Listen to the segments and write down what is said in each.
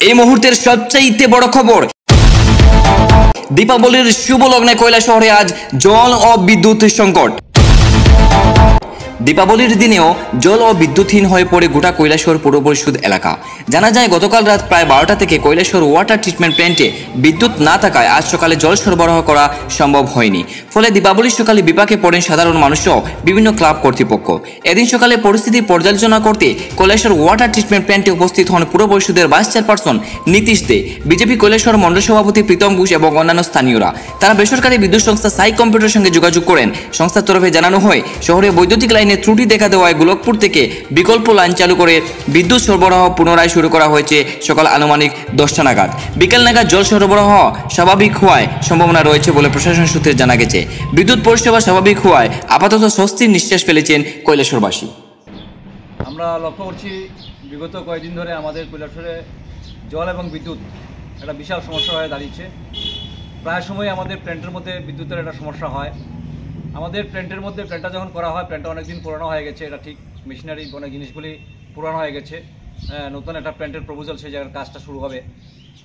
এই মুহূর্তের সবচেয়ে বড় খবর, দীপাবলির শুভ লগ্নে কৈলাসহরে আজ জল ও বিদ্যুৎ সংকট। দীপাবলির দিনেও জল ও বিদ্যুৎহীন হয়ে পড়ে গোটা কৈলাসহর পৌর পরিষদ এলাকা। জানা যায় গতকাল রাত প্রায় 12টা থেকে কৈলাসহর ওয়াটার ট্রিটমেন্ট প্ল্যান্টে বিদ্যুৎ না থাকায় আজ সকালে জল সরবরাহ করা সম্ভব হয়নি। ফলে দীপাবলির সকালে বিপাকে পড়েন সাধারণ মানুষসহ বিভিন্ন ক্লাব কর্তৃপক্ষ। এদিন সকালে পরিস্থিতি পর্যালোচনা করতে কৈলাসহর ওয়াটার ট্রিটমেন্ট প্ল্যান্টে উপস্থিত হন পুর পরিষদের ভাইস চেয়ারপারসন নীতিশ দে, বিজেপি কৈলাসহর মণ্ডল সভাপতি প্রীতম ঘোষ এবং অন্যান্য স্থানীয়রা। তারা বেসরকারি বিদ্যুৎ সংস্থা সাই কম্পিউটারের সঙ্গে যোগাযোগ করেন। সংস্থার তরফে জানানো হয়, শহরে বৈদ্যুতিক লাইনে ত্রুটি দেখা দেওয়ায় গোলকপুর থেকে বিকল্প লাইন চালু করে বিদ্যুৎ সরবরাহ পুনরায় শুরু করা হয়েছে সকাল আনুমানিক 10টা নাগাদ। বিকেল নাগাদ জল সরবরাহ স্বাভাবিক হওয়ায় সম্ভাবনা রয়েছে বলে প্রশাসন সূত্রে জানা গেছে। বিদ্যুৎ পরিষেবা স্বাভাবিক হওয়ায় আপাতত স্বস্তির নিঃশ্বাস ফেলেছেন কৈলাসহরবাসী। আমরা লক্ষ্য করছি বিগত কয়েকদিন ধরে আমাদের কৈলাসহরে জল এবং বিদ্যুৎ একটা বিশাল সমস্যা হয়ে দাঁড়িয়েছে। প্রায় সময় আমাদের প্ল্যান্টের মধ্যে বিদ্যুতের একটা সমস্যা হয়। আমাদের প্ল্যান্টটা যখন করা হয়, প্ল্যান্টটা অনেকদিন পুরানো হয়ে গেছে, এটা ঠিক মেশিনারি অনেক জিনিসগুলি পুরানো হয়ে গেছে। নতুন একটা প্ল্যান্টের প্রপোজাল সেই জায়গার কাজটা শুরু হবে,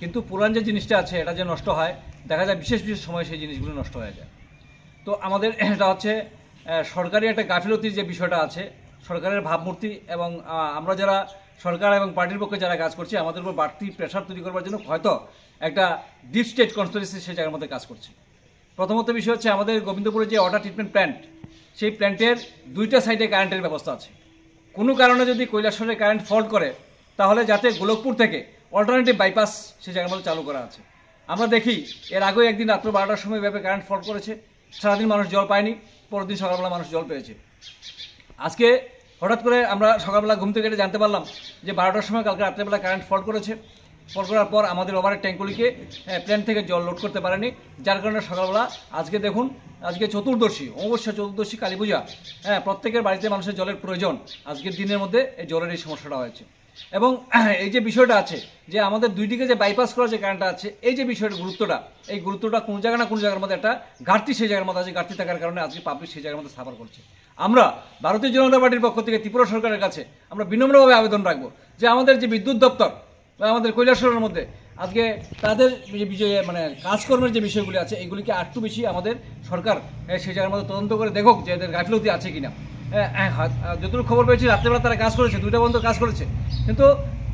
কিন্তু পুরান যে জিনিসটা আছে এটা যে নষ্ট হয়, দেখা যায় বিশেষ সময় সেই জিনিসগুলো নষ্ট হয়ে যায়। তো আমাদের এটা হচ্ছে সরকারি একটা গাফিলতির যে বিষয়টা আছে, সরকারের ভাবমূর্তি, এবং আমরা যারা সরকার এবং পার্টির পক্ষে যারা কাজ করছি, আমাদের উপর বাড়তি প্রেশার তৈরি করবার জন্য হয়তো একটা ডিপ স্টেট কনস্পিরেসি সেই জায়গার মধ্যে কাজ করছে। প্রথমত বিষয় হচ্ছে আমাদের গোবিন্দপুরে যে ওয়াটার ট্রিটমেন্ট প্ল্যান্ট, সেই প্ল্যান্টের 2টা সাইডে কারেন্টের ব্যবস্থা আছে। কোনো কারণে যদি কৈলাসহরে কারেন্ট ফল্ট করে, তাহলে যাতে গোলকপুর থেকে অল্টারনেটিভ বাইপাস সেই জায়গার মধ্যে চালু করা আছে। আমরা দেখি এর আগেও একদিন রাত্র 12টার সময় এভাবে কারেন্ট ফল্ট করেছে, সারাদিন মানুষ জল পায়নি, পরের দিন সকালবেলা মানুষ জল পেয়েছে। আজকে হঠাৎ করে আমরা সকালবেলা ঘুম থেকে জানতে পারলাম যে 12টার সময় কালকে রাত্রেবেলা কারেন্ট ফল্ট করেছে। ফল্ট করার পর আমাদের ওভারের ট্যাঙ্কগুলিকে প্ল্যান্ট থেকে জল লোড করতে পারেনি, যার কারণে সকালবেলা আজকে দেখুন, আজকে চতুর্দশী, অমাবস্যা চতুর্দশী, কালী পূজা, প্রত্যেকের বাড়িতে মানুষের জলের প্রয়োজন। আজকের দিনের মধ্যে এই জলের এই সমস্যাটা হয়েছে। এবং এই যে বিষয়টা আছে যে আমাদের দুই দিকে যে বাইপাস করা যে কারেন্টটা আছে, এই যে বিষয়টার গুরুত্বটা, এই গুরুত্বটা কোনো জায়গা না কোনো জায়গার মধ্যে একটা ঘাটতি সেই জায়গার মধ্যে আছে। ঘাটতি থাকার কারণে আজকে পাবলিক সেই জায়গার মধ্যে সাফার করছে। আমরা ভারতীয় জনতা পার্টির পক্ষ থেকে ত্রিপুরা সরকারের কাছে আমরা বিনম্রভাবে আবেদন রাখবো যে আমাদের যে বিদ্যুৎ দপ্তর বা আমাদের কৈলাসহরের মধ্যে আজকে তাদের যে বিষয়ে কাজকর্মের যে বিষয়গুলি আছে, এইগুলিকে আরেকটু বেশি আমাদের সরকার সেই জায়গার মধ্যে তদন্ত করে দেখুক যে এদের গাফিলতি আছে কিনা। যতটুকু খবর পেয়েছি রাত্রেবেলা তারা কাজ করেছে, 2টা পর্যন্ত কাজ করেছে, কিন্তু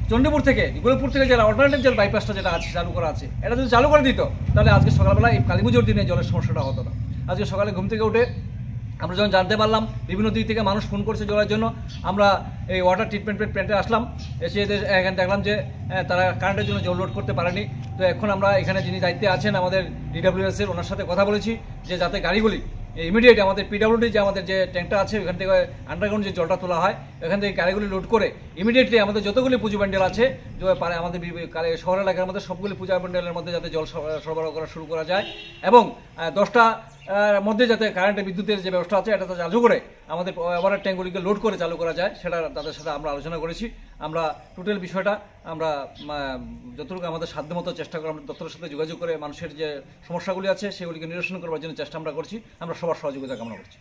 চণ্ডীপুর থেকে গোলকপুর থেকে যারা অল্টারনেটিভ যে বাইপাসটা যেটা আছে চালু করা আছে, এটা যদি চালু করে দিত, তাহলে আজকে সকালবেলা এই কালী পুজোর দিনে জলের সমস্যাটা হতো না। আজকে সকালে ঘুম থেকে উঠে আমরা যখন জানতে পারলাম, বিভিন্ন দিক থেকে মানুষ ফোন করছে জলের জন্য, আমরা এই ওয়াটার ট্রিটমেন্ট প্ল্যান্টে আসলাম। এসে এখানে দেখলাম যে তারা কারেন্টের জন্য জল লোড করতে পারেনি। তো এখন আমরা এখানে যিনি দায়িত্বে আছেন আমাদের DWS-এর, ওনার সাথে কথা বলেছি যে যাতে গাড়িগুলি ইমিডিয়েট আমাদের PWD যে আমাদের যে ট্যাঙ্কটা আছে, ওখান থেকে আন্ডারগ্রাউন্ড যে জলটা তোলা হয়, এখান থেকে গাড়িগুলি লোড করে ইমিডিয়েটলি আমাদের যতগুলি পুজো প্যান্ডেল আছে আমাদের শহর এলাকার মধ্যে সবগুলি পূজা প্যান্ডেলের মধ্যে যাতে জল সরবরাহ করা শুরু করা যায়, এবং 10টা মধ্যে যাতে কারেন্টের বিদ্যুতের যে ব্যবস্থা আছে এটা চালু করে আমাদের ওভারের ট্যাঙ্কগুলিকে লোড করে চালু করা যায়, সেটা তাদের সাথে আমরা আলোচনা করেছি। আমরা টোটাল বিষয়টা আমরা যতটুকু আমাদের সাধ্যমতো চেষ্টা করে আমরা দপ্তরের সাথে যোগাযোগ করে মানুষের যে সমস্যাগুলি আছে সেগুলিকে নিরসন করবার জন্য চেষ্টা আমরা করছি। আমরা সবার সহযোগিতা কামনা করছি।